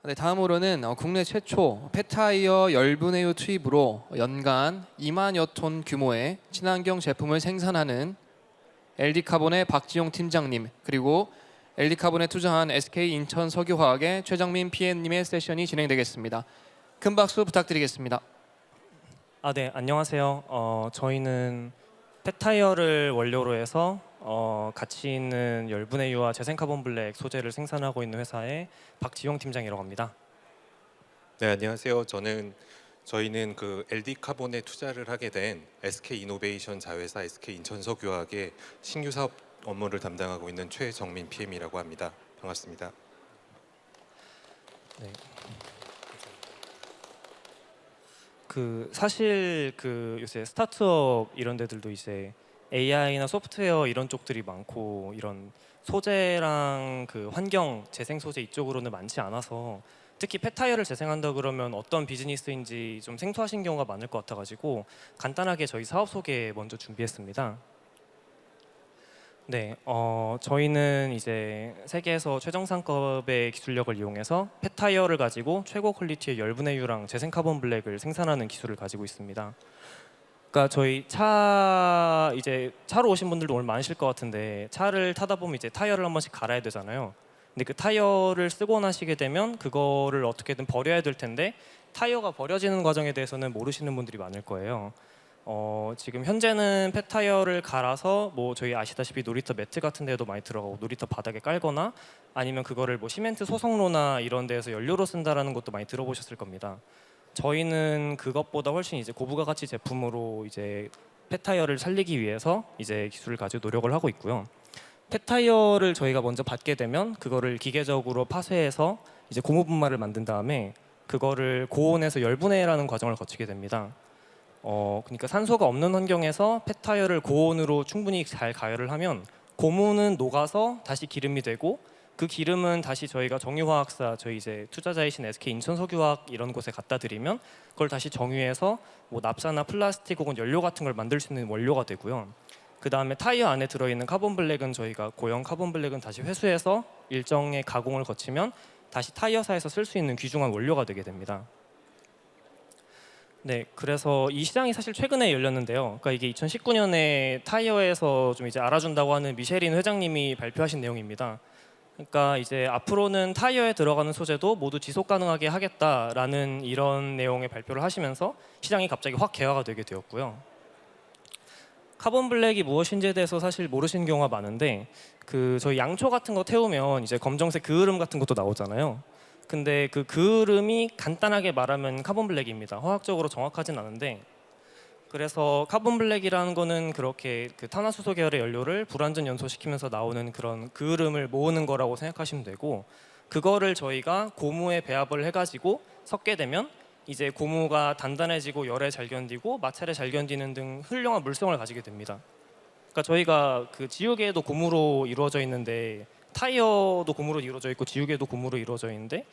네, 다음으로는 국내 최초 폐타이어 열분해유 투입으로 연간 2만여 톤 규모의 친환경 제품을 생산하는 LD카본의 박지용 팀장님, 그리고 LD카본에 투자한 SK 인천 석유화학의 최정민 PM님의 세션이 진행되겠습니다. 큰 박수 부탁드리겠습니다. 네, 안녕하세요. 저희는 폐타이어를 원료로 해서 가치 있는 열분해 유화 재생카본 블랙 소재를 생산하고 있는 회사의 박지용 팀장이라고 합니다. 네, 안녕하세요. 저희는 그 LD 카본에 투자를 하게 된 SK 이노베이션 자회사 SK 인천석유화학의 신규 사업 업무를 담당하고 있는 최정민 PM이라고 합니다. 반갑습니다. 네. 사실 요새 스타트업 이런 데들도 이제 AI나 소프트웨어 이런 쪽들이 많고 이런 소재랑 환경 재생 소재 이쪽으로는 많지 않아서 특히 폐타이어를 재생한다 그러면 어떤 비즈니스인지 좀 생소하신 경우가 많을 것 같아가지고 간단하게 저희 사업 소개 먼저 준비했습니다. 네, 저희는 이제 세계에서 최정상급의 기술력을 이용해서 폐타이어를 가지고 최고 퀄리티의 열분해유랑 재생카본 블랙을 생산하는 기술을 가지고 있습니다. 그러니까 저희 차로 오신 분들도 오늘 많으실 것 같은데 차를 타다 보면 이제 타이어를 한 번씩 갈아야 되잖아요. 근데 그 타이어를 쓰고 나시게 되면 그거를 어떻게든 버려야 될 텐데 타이어가 버려지는 과정에 대해서는 모르시는 분들이 많을 거예요. 지금 현재는 폐타이어를 갈아서 저희 아시다시피 놀이터 매트 같은 데도 많이 들어가고 놀이터 바닥에 깔거나 아니면 그거를 시멘트 소성로나 이런 데에서 연료로 쓴다라는 것도 많이 들어보셨을 겁니다. 저희는 그것보다 훨씬 이제 고부가 가치 제품으로 이제 폐타이어를 살리기 위해서 이제 기술을 가지고 노력을 하고 있고요. 폐타이어를 저희가 먼저 받게 되면 그거를 기계적으로 파쇄해서 이제 고무 분말을 만든 다음에 그거를 고온에서 열분해라는 과정을 거치게 됩니다. 그러니까 산소가 없는 환경에서 폐타이어를 고온으로 충분히 잘 가열을 하면 고무는 녹아서 다시 기름이 되고 그 기름은 다시 저희가 정유화학사 저희 이제 투자자이신 SK 인천석유화학 이런 곳에 갖다 드리면 그걸 다시 정유해서 납사나 플라스틱 혹은 연료 같은 걸 만들 수 있는 원료가 되고요. 그 다음에 타이어 안에 들어있는 카본 블랙은 저희가 고형 카본 블랙은 다시 회수해서 일정의 가공을 거치면 다시 타이어사에서 쓸 수 있는 귀중한 원료가 되게 됩니다. 네, 그래서 이 시장이 사실 최근에 열렸는데요. 그러니까 이게 2019년에 타이어에서 좀 이제 알아준다고 하는 미쉐린 회장님이 발표하신 내용입니다. 그러니까 이제 앞으로는 타이어에 들어가는 소재도 모두 지속 가능하게 하겠다라는 이런 내용의 발표를 하시면서 시장이 갑자기 확 개화가 되게 되었고요. 카본 블랙이 무엇인지에 대해서 사실 모르시는 경우가 많은데 저희 양초 같은 거 태우면 이제 검정색 그을음 같은 것도 나오잖아요. 근데 그 그을음이 간단하게 말하면 카본 블랙입니다. 화학적으로 정확하진 않은데 그래서 카본 블랙이라는 거는 그렇게 탄화수소 계열의 연료를 불완전 연소시키면서 나오는 그런 그을음을 모으는 거라고 생각하시면 되고 그거를 저희가 고무에 배합을 해가지고 섞게 되면 이제 고무가 단단해지고 열에 잘 견디고 마찰에 잘 견디는 등 훌륭한 물성을 가지게 됩니다. 그러니까 저희가 지우개도 고무로 이루어져 있는데 타이어도 고무로 이루어져 있고 지우개도 고무로 이루어져 있는데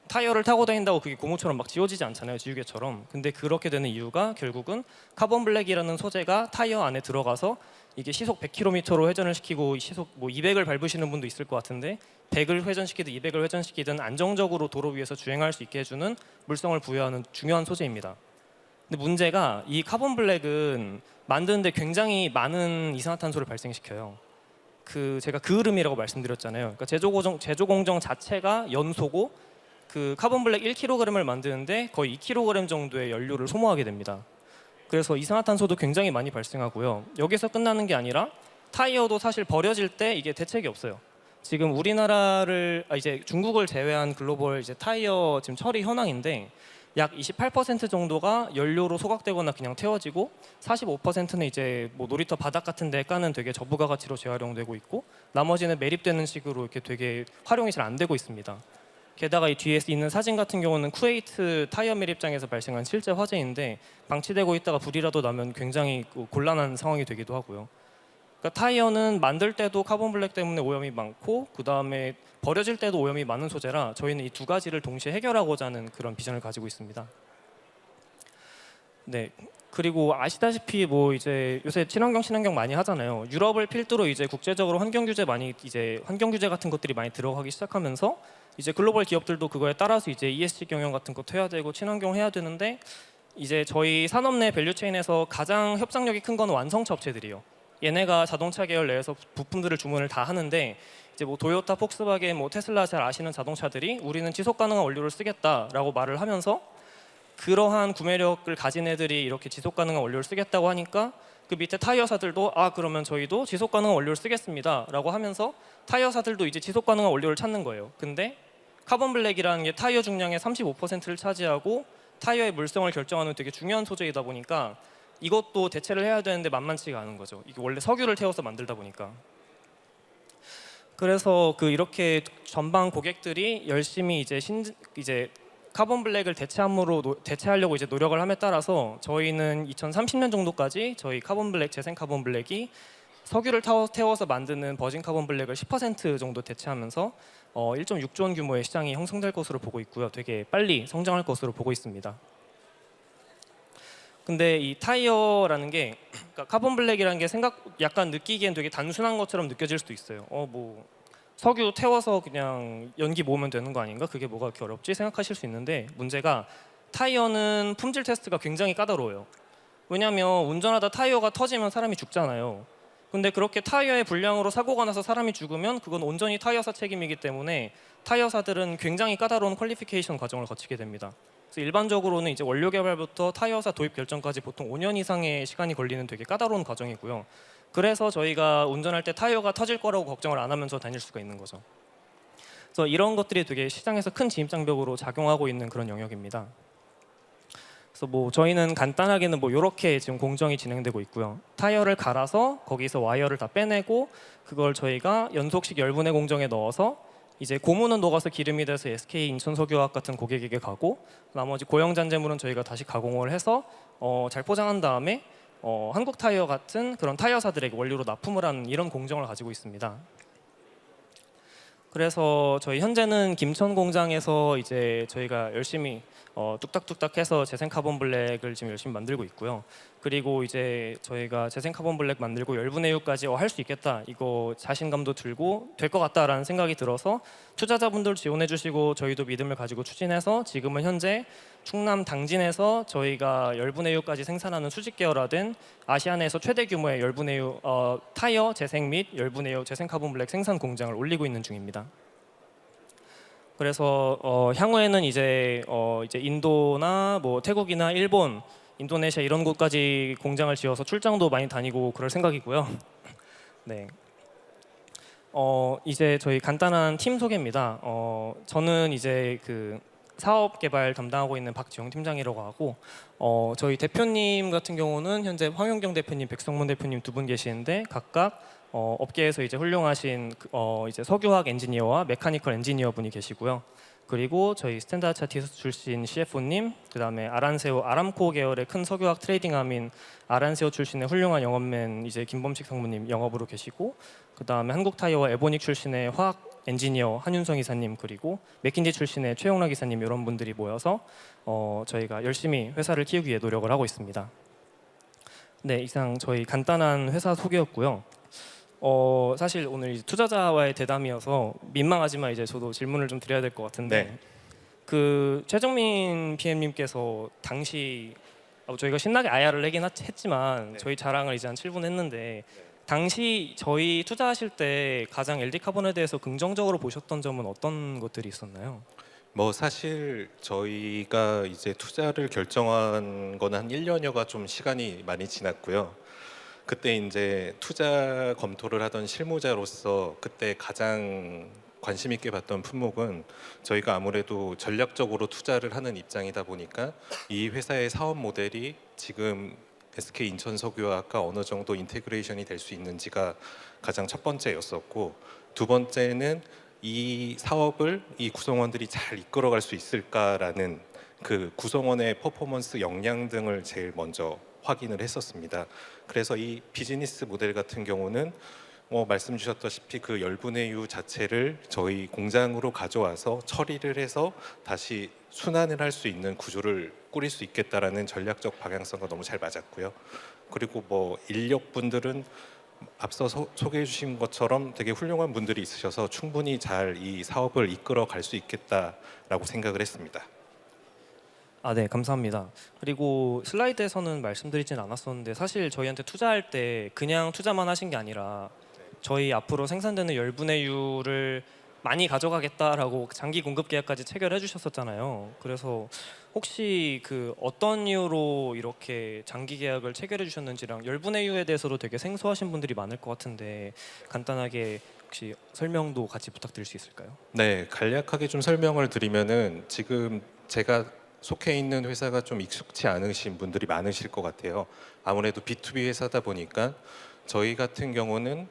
타이어를 타고 다닌다고 그게 고무처럼 막 지워지지 않잖아요, 지우개처럼. 근데 그렇게 되는 이유가 결국은 카본 블랙이라는 소재가 타이어 안에 들어가서 이게 시속 100km로 회전을 시키고 시속 200을 밟으시는 분도 있을 것 같은데 100을 회전시키든 200을 회전시키든 안정적으로 도로 위에서 주행할 수 있게 해주는 물성을 부여하는 중요한 소재입니다. 근데 문제가 이 카본 블랙은 만드는데 굉장히 많은 이산화탄소를 발생시켜요. 제가 그을음이라고 말씀드렸잖아요. 그러니까 제조 공정 자체가 연소고 카본 블랙 1kg을 만드는데 거의 2kg 정도의 연료를 소모하게 됩니다. 그래서 이산화탄소도 굉장히 많이 발생하고요. 여기서 끝나는 게 아니라 타이어도 사실 버려질 때 이게 대책이 없어요. 지금 우리나라를 이제 중국을 제외한 글로벌 이제 타이어 지금 처리 현황인데 약 28% 정도가 연료로 소각되거나 그냥 태워지고 45%는 이제 놀이터 바닥 같은 데 까는 되게 저부가 가치로 재활용되고 있고 나머지는 매립되는 식으로 이렇게 되게 활용이 잘 안 되고 있습니다. 게다가 이 뒤에 있는 사진 같은 경우는 쿠웨이트 타이어 매립장에서 발생한 실제 화재인데 방치되고 있다가 불이라도 나면 굉장히 곤란한 상황이 되기도 하고요. 그러니까 타이어는 만들 때도 카본 블랙 때문에 오염이 많고 그 다음에 버려질 때도 오염이 많은 소재라 저희는 이 두 가지를 동시에 해결하고자 하는 그런 비전을 가지고 있습니다. 네. 그리고 아시다시피 이제 요새 친환경 많이 하잖아요. 유럽을 필두로 이제 국제적으로 환경 규제 같은 것들이 많이 들어가기 시작하면서 이제 글로벌 기업들도 그거에 따라서 이제 ESG 경영 같은 것도 해야 되고 친환경 해야 되는데 이제 저희 산업 내 밸류체인에서 가장 협상력이 큰 건 완성차 업체들이에요. 얘네가 자동차 계열 내에서 부품들을 주문을 다 하는데 이제 뭐 도요타, 폭스바겐, 뭐 테슬라 잘 아시는 자동차들이 우리는 지속 가능한 원료를 쓰겠다라고 말을 하면서 그러한 구매력을 가진 애들이 이렇게 지속 가능한 원료를 쓰겠다고 하니까 그 밑에 타이어사들도 아 그러면 저희도 지속 가능한 원료를 쓰겠습니다라고 하면서 타이어사들도 이제 지속 가능한 원료를 찾는 거예요. 근데 카본 블랙이라는 게 타이어 중량의 35%를 차지하고 타이어의 물성을 결정하는 되게 중요한 소재이다 보니까 이것도 대체를 해야 되는데 만만치가 않은 거죠. 이게 원래 석유를 태워서 만들다 보니까. 그래서 그 이렇게 전방 고객들이 열심히 이제 카본 블랙을 대체하려고 이제 노력을 함에 따라서 저희는 2030년 정도까지 저희 카본 블랙 재생 카본 블랙이 석유를 태워서 만드는 버진 카본 블랙을 10% 정도 대체하면서 1.6조 원 규모의 시장이 형성될 것으로 보고 있고요. 되게 빨리 성장할 것으로 보고 있습니다. 근데 이 타이어라는 게 그러니까 카본 블랙이라는 게 약간 느끼기엔 되게 단순한 것처럼 느껴질 수도 있어요. 뭐 석유 태워서 그냥 연기 모으면 되는 거 아닌가? 그게 뭐가 그렇게 어렵지? 생각하실 수 있는데 문제가 타이어는 품질 테스트가 굉장히 까다로워요. 왜냐하면 운전하다 타이어가 터지면 사람이 죽잖아요. 근데 그렇게 타이어의 불량으로 사고가 나서 사람이 죽으면 그건 온전히 타이어사 책임이기 때문에 타이어사들은 굉장히 까다로운 퀄리피케이션 과정을 거치게 됩니다. 그래서 일반적으로는 이제 원료 개발부터 타이어사 도입 결정까지 보통 5년 이상의 시간이 걸리는 되게 까다로운 과정이고요. 그래서 저희가 운전할 때 타이어가 터질 거라고 걱정을 안 하면서 다닐 수가 있는 거죠. 그래서 이런 것들이 되게 시장에서 큰 진입장벽으로 작용하고 있는 그런 영역입니다. 그래서 뭐 저희는 간단하게는 뭐 이렇게 지금 공정이 진행되고 있고요. 타이어를 갈아서 거기서 와이어를 다 빼내고 그걸 저희가 연속식 열분해 공정에 넣어서 이제 고무는 녹아서 기름이 돼서 SK 인천석유화학 같은 고객에게 가고 나머지 고형 잔재물은 저희가 다시 가공을 해서 잘 포장한 다음에 한국 타이어 같은 그런 타이어사들에게 원료로 납품을 하는 이런 공정을 가지고 있습니다. 그래서 저희 현재는 김천 공장에서 이제 저희가 열심히 뚝딱뚝딱 해서 재생 카본 블랙을 지금 열심히 만들고 있고요. 그리고 이제 저희가 재생 카본 블랙 만들고 열분의 6까지 할 수 있겠다 이거 자신감도 들고 될 것 같다라는 생각이 들어서 투자자분들 지원해 주시고 저희도 믿음을 가지고 추진해서 지금은 현재 충남 당진에서 저희가 열분의 6까지 생산하는 수직 계열화된 아시아 내에서 최대 규모의 열분의 6 타이어 재생 및 열분의 6 재생 카본 블랙 생산 공장을 올리고 있는 중입니다. 그래서 향후에는 이제 인도나 뭐 태국이나 일본, 인도네시아 이런 곳까지 공장을 지어서 출장도 많이 다니고 그럴 생각이고요. 네. 이제 저희 간단한 팀 소개입니다. 저는 이제 그 사업 개발 담당하고 있는 박지영 팀장이라고 하고 저희 대표님 같은 경우는 현재 황영경 대표님, 백성문 대표님 두 분 계시는데 각각 업계에서 이제 훌륭하신 이제 석유화학 엔지니어와 메카니컬 엔지니어 분이 계시고요. 그리고 저희 스탠다드 차티스 출신 CFO님, 그다음에 아람코 계열의 큰 석유화학 트레이딩함인 아란세오 출신의 훌륭한 영업맨 이제 김범식 상무님 영업으로 계시고, 그다음에 한국타이어와 에보닉 출신의 화학 엔지니어 한윤성 이사님, 그리고 맥킨지 출신의 최용락 이사님 이런 분들이 모여서 저희가 열심히 회사를 키우기 위해 노력을 하고 있습니다. 네, 이상 저희 간단한 회사 소개였고요. 사실 오늘 이제 투자자와의 대담이어서 민망하지만 이제 저도 질문을 좀 드려야 될 것 같은데 네. 그 최정민 PM님께서 당시 저희가 신나게 IR을 내긴 했지만 네. 저희 자랑을 이제 한 7분 했는데 당시 저희 투자하실 때 가장 LD 카본에 대해서 긍정적으로 보셨던 점은 어떤 것들이 있었나요? 뭐 사실 저희가 이제 투자를 결정한 거는 한 1년여가 좀 시간이 많이 지났고요. 그때 이제 투자 검토를 하던 실무자로서 그때 가장 관심 있게 봤던 품목은 저희가 아무래도 전략적으로 투자를 하는 입장이다 보니까 이 회사의 사업 모델이 지금 SK 인천석유화학과 어느 정도 인테그레이션이 될 수 있는지가 가장 첫 번째였었고, 두 번째는 이 사업을 이 구성원들이 잘 이끌어갈 수 있을까라는 그 구성원의 퍼포먼스 역량 등을 제일 먼저 확인을 했었습니다. 그래서 이 비즈니스 모델 같은 경우는 말씀 주셨다시피 그 열분의 유 자체를 저희 공장으로 가져와서 처리를 해서 다시 순환을 할 수 있는 구조를 꾸릴 수 있겠다라는 전략적 방향성과 너무 잘 맞았고요. 그리고 뭐 인력분들은 앞서 소개해 주신 것처럼 되게 훌륭한 분들이 있으셔서 충분히 잘 이 사업을 이끌어 갈 수 있겠다라고 생각을 했습니다. 아, 네, 감사합니다. 그리고 슬라이드에서는 말씀드리진 않았었는데 사실 저희한테 투자할 때 그냥 투자만 하신 게 아니라 저희 앞으로 생산되는 열분의 유를 많이 가져가겠다라고 장기 공급 계약까지 체결해 주셨었잖아요. 그래서 혹시 그 어떤 이유로 이렇게 장기 계약을 체결해 주셨는지랑 열분의 유에 대해서도 되게 생소하신 분들이 많을 것 같은데 간단하게 혹시 설명도 같이 부탁드릴 수 있을까요? 네, 간략하게 좀 설명을 드리면은 지금 제가 속해 있는 회사가 좀 익숙치 않으신 분들이 많으실 것 같아요. 아무래도 B2B 회사다 보니까 저희 같은 경우는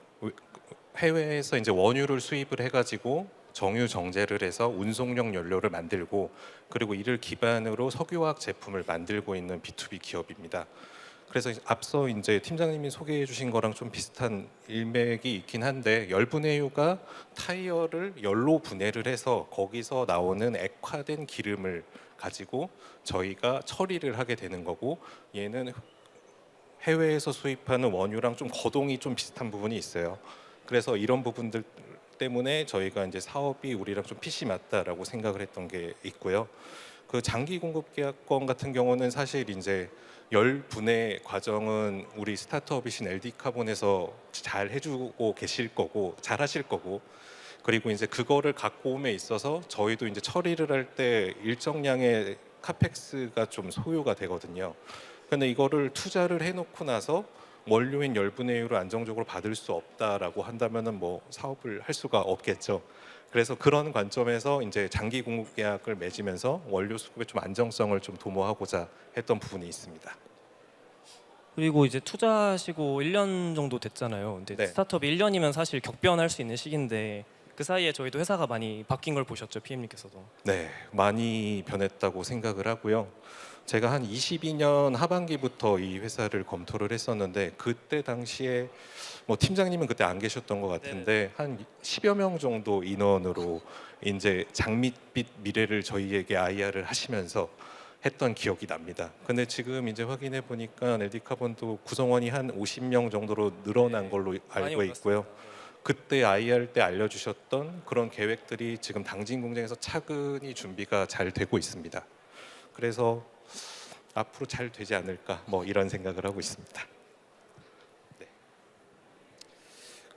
해외에서 이제 원유를 수입을 해가지고 정유 정제를 해서 운송용 연료를 만들고 그리고 이를 기반으로 석유화학 제품을 만들고 있는 B2B 기업입니다. 그래서 앞서 이제 팀장님이 소개해 주신 거랑 좀 비슷한 일맥이 있긴 한데 열분의 유가 타이어를 열로 분해를 해서 거기서 나오는 액화된 기름을 가지고 저희가 처리를 하게 되는 거고 얘는 해외에서 수입하는 원유랑 좀 거동이 좀 비슷한 부분이 있어요. 그래서 이런 부분들 때문에 저희가 이제 사업이 우리랑 좀 핏이 맞다라고 생각을 했던 게 있고요. 그 장기 공급 계약권 같은 경우는 사실 이제 열 분해 과정은 우리 스타트업이신 LD 카본에서 잘 해주고 계실 거고 잘 하실 거고 그리고 이제 그거를 갖고 옴에 있어서 저희도 이제 처리를 할 때 일정량의 카펙스가 좀 소요가 되거든요. 근데 이거를 투자를 해놓고 나서 원료인 열분의 유를 안정적으로 받을 수 없다라고 한다면은 뭐 사업을 할 수가 없겠죠. 그래서 그런 관점에서 이제 장기 공급 계약을 맺으면서 원료 수급의 좀 안정성을 좀 도모하고자 했던 부분이 있습니다. 그리고 이제 투자하시고 1년 정도 됐잖아요. 근데 네. 스타트업이 1년이면 사실 격변할 수 있는 시기인데 그 사이에 저희도 회사가 많이 바뀐 걸 보셨죠, PM님께서도. 네, 많이 변했다고 생각을 하고요. 제가 한 22년 하반기부터 이 회사를 검토를 했었는데 그때 당시에 뭐 팀장님은 그때 안 계셨던 것 같은데 한 10여 명 정도 인원으로 이제 장밋빛 미래를 저희에게 IR을 하시면서 했던 기억이 납니다. 근데 지금 이제 확인해 보니까 에디카본도 구성원이 한 50명 정도로 늘어난 걸로 많이 알고 있고요. 올랐습니다. 네. 그때 IR 때 알려주셨던 그런 계획들이 지금 당진 공장에서 차근히 준비가 잘 되고 있습니다. 그래서 앞으로 잘 되지 않을까 뭐 이런 생각을 하고 있습니다. 네.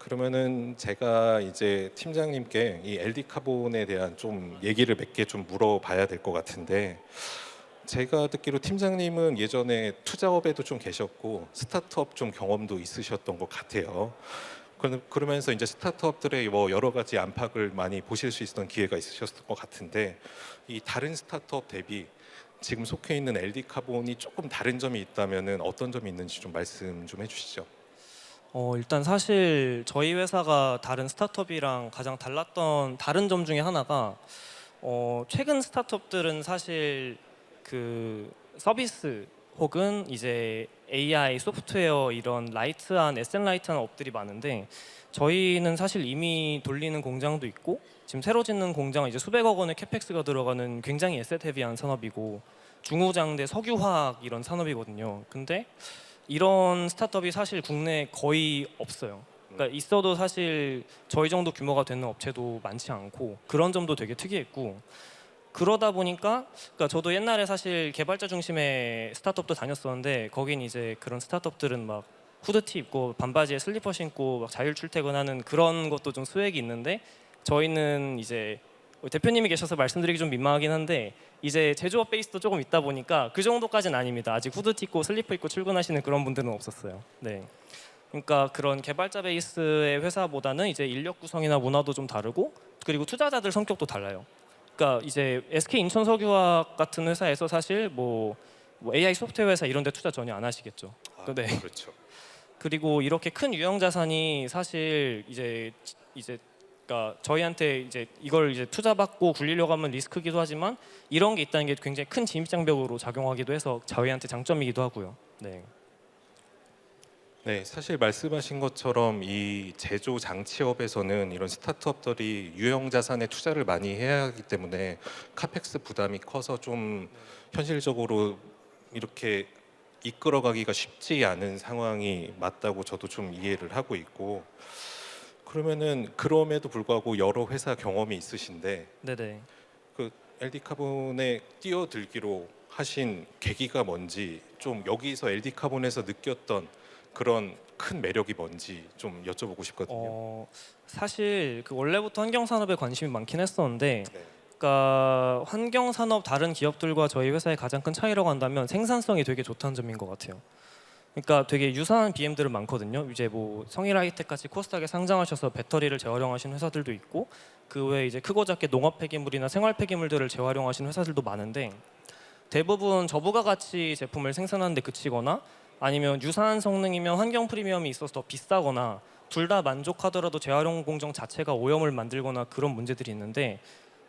그러면은 제가 이제 팀장님께 이 LD 카본에 대한 좀 얘기를 몇 개 좀 물어봐야 될 것 같은데 제가 듣기로 팀장님은 예전에 투자업에도 좀 계셨고 스타트업 좀 경험도 있으셨던 것 같아요. 그러면서 이제 스타트업들의 뭐 여러 가지 안팎을 많이 보실 수 있었던 기회가 있으셨을 것 같은데 이 다른 스타트업 대비 지금 속해 있는 LD 카본이 조금 다른 점이 있다면은 어떤 점이 있는지 좀 말씀 좀 해주시죠. 일단 사실 저희 회사가 다른 스타트업이랑 가장 달랐던 다른 점 중에 하나가 최근 스타트업들은 사실 그 서비스 혹은 이제 AI 소프트웨어 이런 라이트한 SN 라이트한 업들이 많은데 저희는 사실 이미 돌리는 공장도 있고 지금 새로 짓는 공장은 이제 수백억 원의 캐펙스가 들어가는 굉장히 에셋 헤비한 산업이고 중후장대 석유화학 이런 산업이거든요. 근데 이런 스타트업이 사실 국내에 거의 없어요. 그러니까 있어도 사실 저희 정도 규모가 되는 업체도 많지 않고 그런 점도 되게 특이했고 그러다 보니까 그러니까 저도 옛날에 사실 개발자 중심의 스타트업도 다녔었는데 거긴 이제 그런 스타트업들은 막 후드티 입고 반바지에 슬리퍼 신고 막 자율 출퇴근하는 그런 것도 좀 수액이 있는데 저희는 이제 대표님이 계셔서 말씀드리기 좀 민망하긴 한데 이제 제조업 베이스도 조금 있다 보니까 그 정도까지는 아닙니다. 아직 후드티 입고 슬리퍼 입고 출근하시는 그런 분들은 없었어요. 네. 그러니까 그런 개발자 베이스의 회사보다는 이제 인력 구성이나 문화도 좀 다르고 그리고 투자자들 성격도 달라요. 그러니까 이제 SK 인천석유화학 같은 회사에서 사실 뭐 AI 소프트웨어 회사 이런 데 투자 전혀 안 하시겠죠. 네. 그렇죠. 그리고 이렇게 큰 유형 자산이 사실 이제 그러니까 저희한테 이제 이걸 이제 투자받고 굴리려고 하면 리스크기도 하지만 이런 게 있다는 게 굉장히 큰 진입장벽으로 작용하기도 해서 저희한테 장점이기도 하고요. 네. 네, 사실 말씀하신 것처럼 이 제조 장치업에서는 이런 스타트업들이 유형 자산에 투자를 많이 해야 하기 때문에 카펙스 부담이 커서 좀 현실적으로 이렇게 이끌어가기가 쉽지 않은 상황이 맞다고 저도 좀 이해를 하고 있고, 그러면은 그럼에도 불구하고 여러 회사 경험이 있으신데 네네. 그 LD 카본에 뛰어들기로 하신 계기가 뭔지, 좀 여기서 LD 카본에서 느꼈던 그런 큰 매력이 뭔지 좀 여쭤보고 싶거든요. 사실 그 원래부터 환경 산업에 관심이 많긴 했었는데, 네. 그러니까 환경 산업 다른 기업들과 저희 회사의 가장 큰 차이라고 한다면 생산성이 되게 좋다는 점인 것 같아요. 그러니까 되게 유사한 BM들은 많거든요. 이제 뭐 성일 하이텍같이 코스닥에 상장하셔서 배터리를 재활용하시는 회사들도 있고, 그 외에 이제 크고 작게 농업 폐기물이나 생활 폐기물들을 재활용하시는 회사들도 많은데, 대부분 저부가 가치 제품을 생산하는 데 그치거나 아니면 유사한 성능이면 환경 프리미엄이 있어서 더 비싸거나, 둘 다 만족하더라도 재활용 공정 자체가 오염을 만들거나 그런 문제들이 있는데,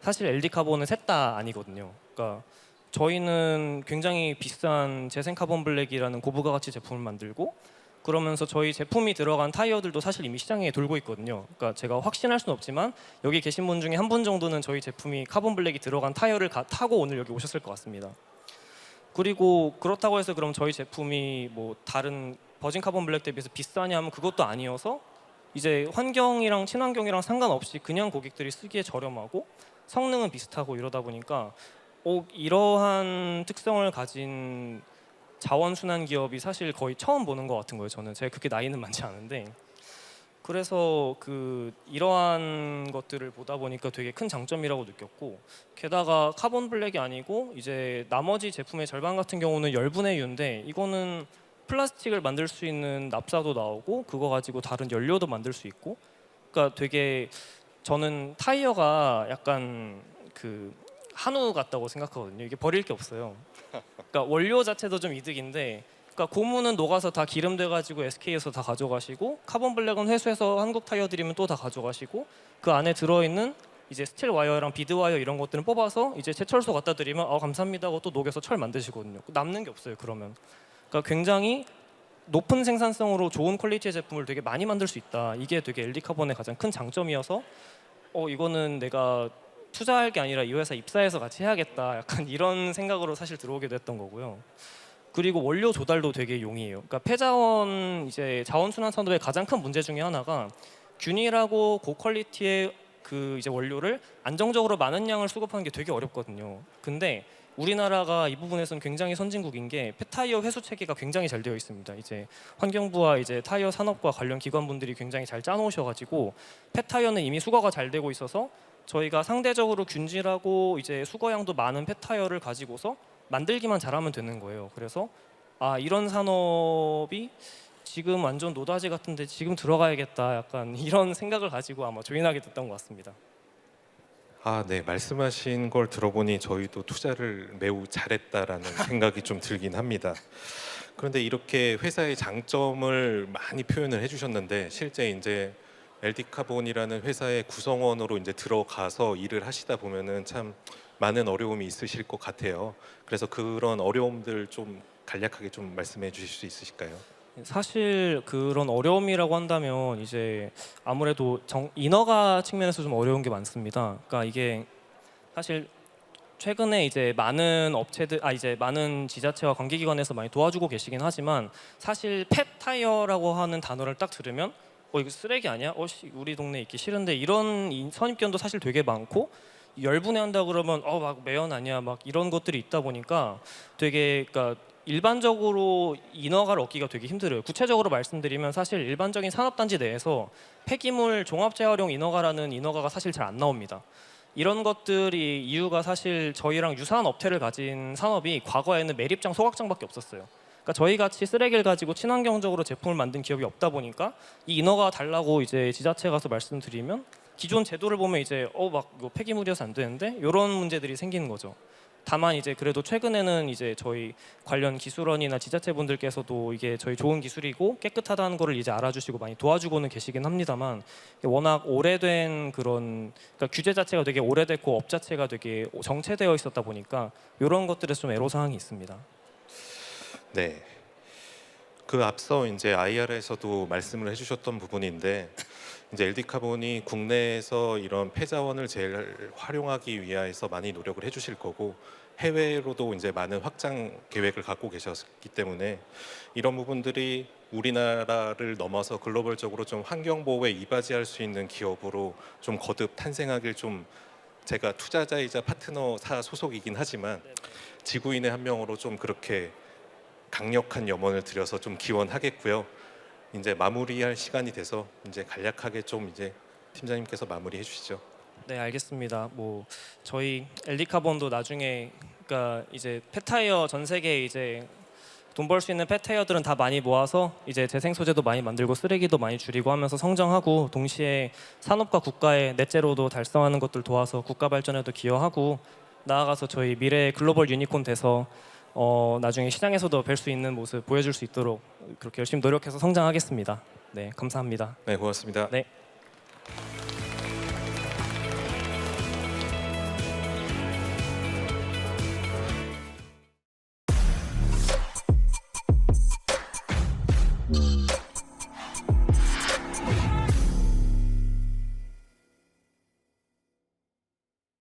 사실 LD 카본은 셋 다 아니거든요. 그러니까 저희는 굉장히 비싼 재생 카본 블랙이라는 고부가 가치 제품을 만들고, 그러면서 저희 제품이 들어간 타이어들도 사실 이미 시장에 돌고 있거든요. 그러니까 제가 확신할 수는 없지만 여기 계신 분 중에 한 분 정도는 저희 제품이 카본 블랙이 들어간 타이어를 타고 오늘 여기 오셨을 것 같습니다. 그리고 그렇다고 해서 그럼 저희 제품이 뭐 다른 버진 카본 블랙 대비해서 비싸냐면 그것도 아니어서, 이제 환경이랑 친환경이랑 상관없이 그냥 고객들이 쓰기에 저렴하고 성능은 비슷하고 이러다 보니까 이러한 특성을 가진 자원순환 기업이 사실 거의 처음 보는 것 같은 거예요. 저는 제가 그렇게 나이는 많지 않은데, 그래서 그 이러한 것들을 보다 보니까 되게 큰 장점이라고 느꼈고, 게다가 카본 블랙이 아니고 이제 나머지 제품의 절반 같은 경우는 열분의 유인데, 이거는 플라스틱을 만들 수 있는 납사도 나오고 그거 가지고 다른 연료도 만들 수 있고, 그러니까 되게 저는 타이어가 약간 그 한우 같다고 생각하거든요. 이게 버릴 게 없어요. 그러니까 원료 자체도 좀 이득인데, 그러니까 고무는 녹아서 다 기름 돼가지고 SK에서 다 가져가시고, 카본 블랙은 회수해서 한국 타이어 드리면 또 다 가져가시고, 그 안에 들어있는 이제 스틸 와이어랑 비드 와이어 이런 것들은 뽑아서 이제 제철소 갖다 드리면 감사합니다 하고 또 녹여서 철 만드시거든요. 남는 게 없어요. 그러면 그러니까 굉장히 높은 생산성으로 좋은 퀄리티의 제품을 되게 많이 만들 수 있다. 이게 되게 LD 카본의 가장 큰 장점이어서 이거는 내가 투자할 게 아니라 이 회사 입사해서 같이 해야겠다. 약간 이런 생각으로 사실 들어오게 됐던 거고요. 그리고 원료 조달도 되게 용이해요. 그러니까 폐자원 이제 자원순환 산업의 가장 큰 문제 중에 하나가, 균일하고 고퀄리티의 그 이제 원료를 안정적으로 많은 양을 수급하는 게 되게 어렵거든요. 근데 우리나라가 이 부분에서는 굉장히 선진국인 게 폐타이어 회수 체계가 굉장히 잘 되어 있습니다. 이제 환경부와 이제 타이어 산업과 관련 기관분들이 굉장히 잘 짜놓으셔가지고 폐타이어는 이미 수거가 잘 되고 있어서 저희가 상대적으로 균질하고 이제 수거량도 많은 폐타이어를 가지고서 만들기만 잘하면 되는 거예요. 그래서 이런 산업이 지금 완전 노다지 같은데 지금 들어가야겠다, 약간 이런 생각을 가지고 아마 조인하게 됐던 것 같습니다. 네. 말씀하신 걸 들어보니 저희도 투자를 매우 잘했다라는 생각이 좀 들긴 합니다. 그런데 이렇게 회사의 장점을 많이 표현을 해주셨는데, 실제 이제 LD 카본이라는 회사의 구성원으로 이제 들어가서 일을 하시다 보면은 참 많은 어려움이 있으실 것 같아요. 그래서 그런 어려움들 좀 간략하게 좀 말씀해 주실 수 있으실까요? 사실 그런 어려움이라고 한다면 이제 아무래도 인허가 측면에서 좀 어려운 게 많습니다. 그러니까 이게 사실 최근에 이제 많은 업체들, 이제 많은 지자체와 관계기관에서 많이 도와주고 계시긴 하지만, 사실 펫 타이어라고 하는 단어를 딱 들으면 이거 쓰레기 아니야? 우리 동네에 있기 싫은데, 이런 선입견도 사실 되게 많고, 열분해 한다 그러면 막 매연 아니야, 막 이런 것들이 있다 보니까 되게, 그러니까 일반적으로 인허가를 얻기가 되게 힘들어요. 구체적으로 말씀드리면 사실 일반적인 산업단지 내에서 폐기물 종합재활용 인허가라는 인허가가 사실 잘 안 나옵니다. 이런 것들이 이유가 사실 저희랑 유사한 업체를 가진 산업이 과거에는 매립장, 소각장밖에 없었어요. 그러니까 저희 같이 쓰레기를 가지고 친환경적으로 제품을 만든 기업이 없다 보니까 이 인허가 달라고 이제 지자체 가서 말씀드리면, 기존 제도를 보면 이제 막 이거 폐기물이어서 안 되는데, 이런 문제들이 생기는 거죠. 다만 이제 그래도 최근에는 이제 저희 관련 기술원이나 지자체 분들께서도 이게 저희 좋은 기술이고 깨끗하다는 거를 이제 알아주시고 많이 도와주고는 계시긴 합니다만, 워낙 오래된 그런, 그러니까 규제 자체가 되게 오래됐고 업 자체가 되게 정체되어 있었다 보니까 이런 것들에서 좀 애로사항이 있습니다. 네. 그 앞서 이제 IR에서도 말씀을 해주셨던 부분인데, 이제 LD 카본이 국내에서 이런 폐자원을 제일 활용하기 위해서 많이 노력을 해주실 거고, 해외로도 이제 많은 확장 계획을 갖고 계셨기 때문에 이런 부분들이 우리나라를 넘어서 글로벌적으로 좀 환경 보호에 이바지할 수 있는 기업으로 좀 거듭 탄생하길 좀 제가 투자자이자 파트너사 소속이긴 하지만 지구인의 한 명으로 좀 그렇게 강력한 염원을 드려서 좀 기원하겠고요. 이제 마무리할 시간이 돼서 이제 간략하게 좀 이제 팀장님께서 마무리해 주시죠. 네, 알겠습니다. 뭐 저희 LD카본도 나중에 그러니까 이제 폐타이어 전 세계 이제 돈 벌 수 있는 폐타이어들은 다 많이 모아서 이제 재생 소재도 많이 만들고 쓰레기도 많이 줄이고 하면서 성장하고 동시에 산업과 국가의 넷제로도 달성하는 것들 도와서 국가 발전에도 기여하고 나아가서 저희 미래의 글로벌 유니콘 돼서 나중에 시장에서도 뵐 수 있는 모습 보여줄 수 있도록 그렇게 열심히 노력해서 성장하겠습니다. 네, 감사합니다. 네, 고맙습니다. 네.